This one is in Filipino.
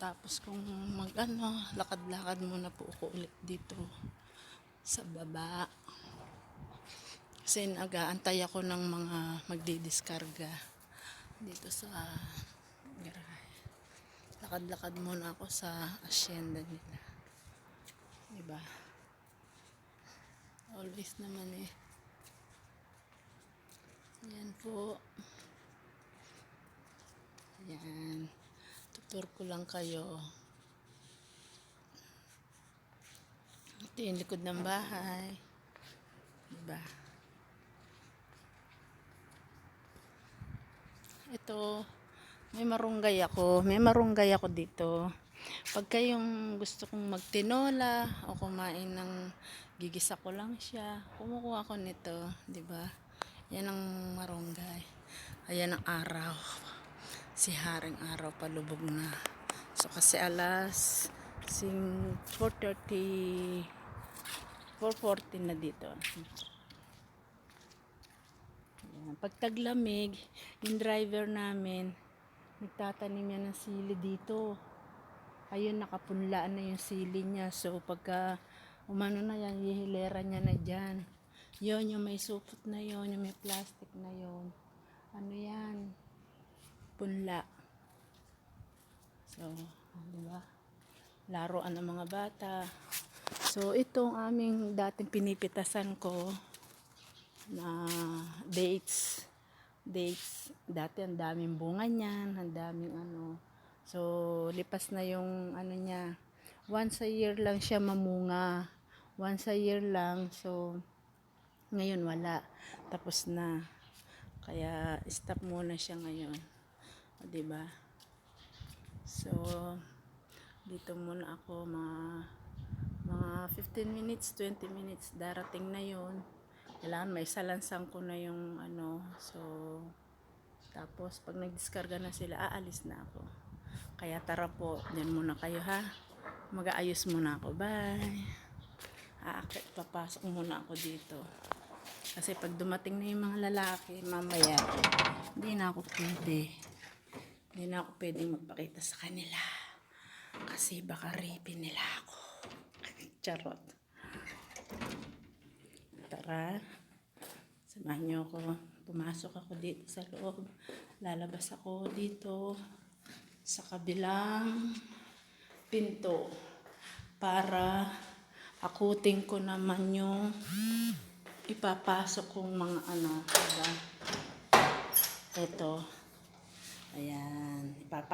Tapos kung lakad-lakad muna po ako ulit dito sa baba. Kasi nag-aantay ako ng mga magdidiskarga dito sa garahe. Lakad-lakad muna ako sa asyenda nila. Diba? Always naman eh. Ayan po. Ayan. Tutur ko lang kayo. Ito yung likod ng bahay. Diba? Ito, may marunggay ako. May marunggay ako dito. Pagka yung gusto kong magtinola o kumain ng gigisa ko lang siya, kumukuha ko nito, 'di ba? Yan ang marunggay. Ayan ang araw. Si Haring Araw palubog na. So kasi alas 4:30 4:40 na dito. Ayan. Pag taglamig, yung driver namin nagtatanim yan ng sili dito. Ayun, nakapunlaan na yung sili niya. So, pagka umano na yan, hihilera niya na dyan. Yun, yung may supot na yun, yung may plastic na yun. Ano yan? Punla. So, diba? Laruan ng mga bata. So, itong aming dating pinipitasan ko na dates. Dati ang daming bunga niyan, ang daming ano. So, lipas na yung ano niya. Once a year lang siya mamunga. Once a year lang. So, ngayon wala. Tapos na. Kaya, stop muna siya ngayon. O, diba? So, dito muna ako mga 15 minutes, 20 minutes. Darating na yun. Kailangan may salansang ko na yung ano. So, tapos, pag nagdiskarga na sila, aalis na ako. Kaya tara po, dyan muna kayo ha. Mag-aayos muna ako. Bye. Papasok muna ako dito. Kasi pag dumating na yung mga lalaki, mamaya, hindi na ako pwedeng magpakita sa kanila. Kasi baka rapin nila ako. Charot. Tara. Samahan niyo ako. Pumasok ako dito sa loob. Lalabas ako dito sa kabilang pinto para akutin ko naman yung ipapasok kong mga ano, diba? Ito. Ayan.